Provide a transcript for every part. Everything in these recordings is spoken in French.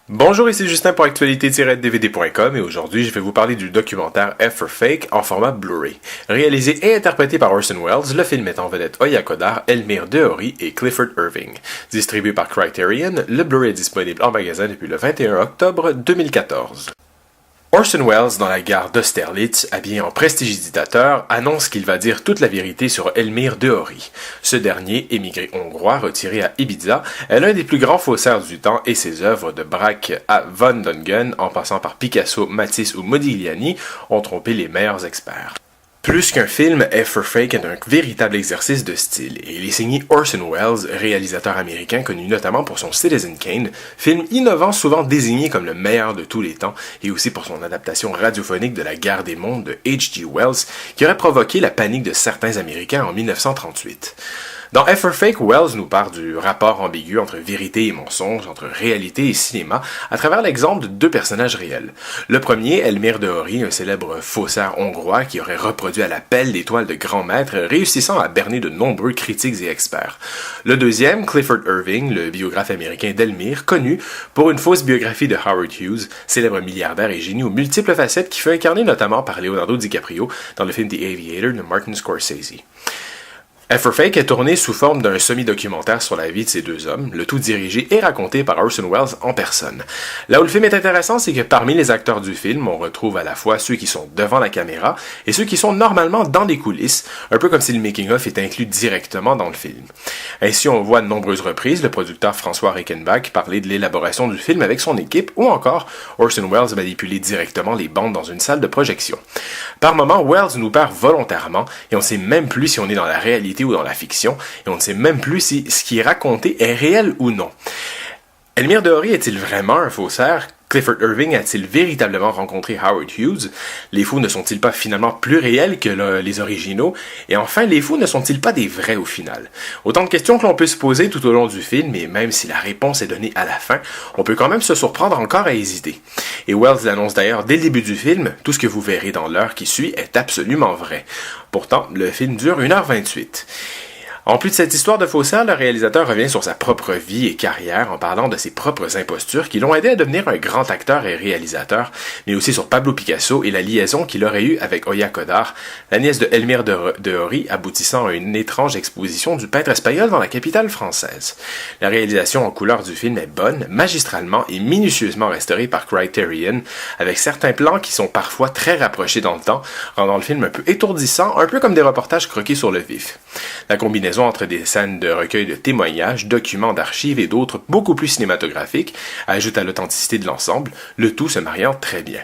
Bonjour, ici Justin pour actualité-dvd.com et aujourd'hui je vais vous parler du documentaire F for Fake en format Blu-ray. Réalisé et interprété par Orson Welles, le film met en vedette Oya Kodar, Elmire Deory et Clifford Irving. Distribué par Criterion, le Blu-ray est disponible en magasin depuis le 21 octobre 2014. Orson Welles, dans la gare d'Austerlitz, habillé en prestidigitateur, annonce qu'il va dire toute la vérité sur Elmire Deory. Ce dernier, émigré hongrois retiré à Ibiza, est l'un des plus grands faussaires du temps et ses œuvres de Braque à Van Dongen, en passant par Picasso, Matisse ou Modigliani, ont trompé les meilleurs experts. Plus qu'un film, F for Fake est un véritable exercice de style, et il est signé Orson Welles, réalisateur américain connu notamment pour son Citizen Kane, film innovant souvent désigné comme le meilleur de tous les temps, et aussi pour son adaptation radiophonique de La Guerre des Mondes de H.G. Wells, qui aurait provoqué la panique de certains Américains en 1938. Dans F for Fake, Welles nous parle du rapport ambigu entre vérité et mensonge, entre réalité et cinéma, à travers l'exemple de deux personnages réels. Le premier, Elmire Deory, un célèbre faussaire hongrois qui aurait reproduit à la pelle des toiles de grands maîtres, réussissant à berner de nombreux critiques et experts. Le deuxième, Clifford Irving, le biographe américain d'Elmire, connu pour une fausse biographie de Howard Hughes, célèbre milliardaire et génie aux multiples facettes qui fut incarné notamment par Leonardo DiCaprio dans le film The Aviator de Martin Scorsese. F for Fake est tourné sous forme d'un semi-documentaire sur la vie de ces deux hommes, le tout dirigé et raconté par Orson Welles en personne. Là où le film est intéressant, c'est que parmi les acteurs du film, on retrouve à la fois ceux qui sont devant la caméra et ceux qui sont normalement dans les coulisses, un peu comme si le making-of était inclus directement dans le film. Ainsi, on voit de nombreuses reprises le producteur François Reichenbach parler de l'élaboration du film avec son équipe, ou encore Orson Welles manipuler directement les bandes dans une salle de projection. Par moments, Welles nous perd volontairement et on ne sait même plus si on est dans la réalité ou dans la fiction, et on ne sait même plus si ce qui est raconté est réel ou non. Elmire Deory est-il vraiment un faussaire? Clifford Irving a-t-il véritablement rencontré Howard Hughes? Les fous ne sont-ils pas finalement plus réels que les originaux? Et enfin, les fous ne sont-ils pas des vrais au final? Autant de questions que l'on peut se poser tout au long du film, et même si la réponse est donnée à la fin, on peut quand même se surprendre encore à hésiter. Et Welles l'annonce d'ailleurs dès le début du film, tout ce que vous verrez dans l'heure qui suit est absolument vrai. Pourtant, le film dure 1h28. En plus de cette histoire de faussaire, le réalisateur revient sur sa propre vie et carrière en parlant de ses propres impostures qui l'ont aidé à devenir un grand acteur et réalisateur, mais aussi sur Pablo Picasso et la liaison qu'il aurait eue avec Oya Kodar, la nièce de Elmire Deory, aboutissant à une étrange exposition du peintre espagnol dans la capitale française. La réalisation en couleur du film est bonne, magistralement et minutieusement restaurée par Criterion, avec certains plans qui sont parfois très rapprochés dans le temps, rendant le film un peu étourdissant, un peu comme des reportages croqués sur le vif. La combinaison entre des scènes de recueil de témoignages, documents d'archives et d'autres beaucoup plus cinématographiques ajoute à l'authenticité de l'ensemble, le tout se mariant très bien.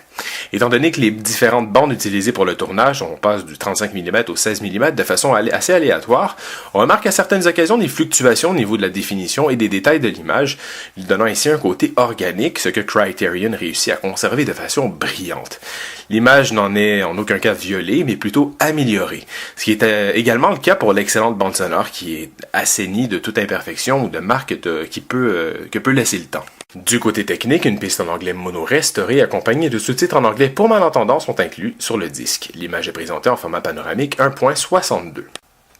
Étant donné que les différentes bandes utilisées pour le tournage, on passe du 35 mm au 16 mm de façon assez aléatoire, on remarque à certaines occasions des fluctuations au niveau de la définition et des détails de l'image, lui donnant ainsi un côté organique, ce que Criterion réussit à conserver de façon brillante. L'image n'en est en aucun cas violée, mais plutôt améliorée, ce qui est également le cas pour l'excellente bande sonore qui est assainie de toute imperfection ou de marque que peut laisser le temps. Du côté technique, une piste en anglais mono restaurée accompagnée de sous-titres en anglais pour malentendants sont inclus sur le disque. L'image est présentée en format panoramique 1.62.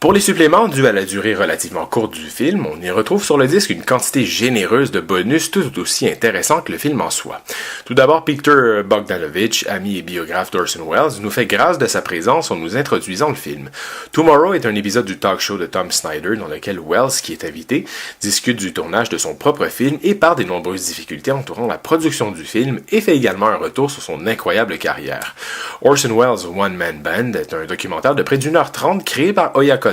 Pour les suppléments dus à la durée relativement courte du film, on y retrouve sur le disque une quantité généreuse de bonus tout aussi intéressants que le film en soi. Tout d'abord, Peter Bogdanovich, ami et biographe d'Orson Welles, nous fait grâce de sa présence en nous introduisant le film. Tomorrow est un épisode du talk show de Tom Snyder dans lequel Welles, qui est invité, discute du tournage de son propre film et parle des nombreuses difficultés entourant la production du film et fait également un retour sur son incroyable carrière. Orson Welles One Man Band est un documentaire de près d'1h30 créé par Oya Kodar,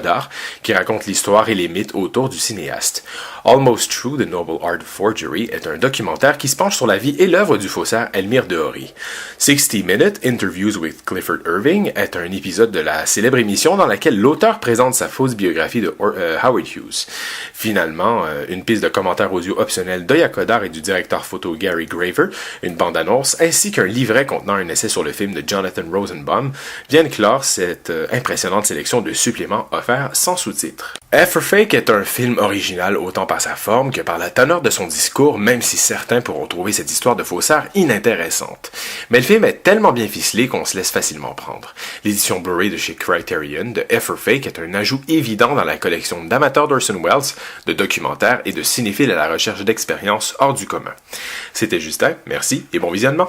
qui raconte l'histoire et les mythes autour du cinéaste. Almost True, The Noble Art of Forgery est un documentaire qui se penche sur la vie et l'œuvre du faussaire Elmire Deory. 60 Minutes, Interviews with Clifford Irving est un épisode de la célèbre émission dans laquelle l'auteur présente sa fausse biographie de Howard Hughes. Finalement, une piste de commentaires audio optionnels d'Oya Kodar et du directeur photo Gary Graver, une bande-annonce, ainsi qu'un livret contenant un essai sur le film de Jonathan Rosenbaum viennent clore cette impressionnante sélection de suppléments offerts faire sans sous-titres. F for Fake est un film original autant par sa forme que par la teneur de son discours, même si certains pourront trouver cette histoire de faussaire inintéressante. Mais le film est tellement bien ficelé qu'on se laisse facilement prendre. L'édition Blu-ray de chez Criterion de F for Fake est un ajout évident dans la collection d'amateurs d'Orson Welles, de documentaires et de cinéphiles à la recherche d'expériences hors du commun. C'était Justin, merci et bon visionnement!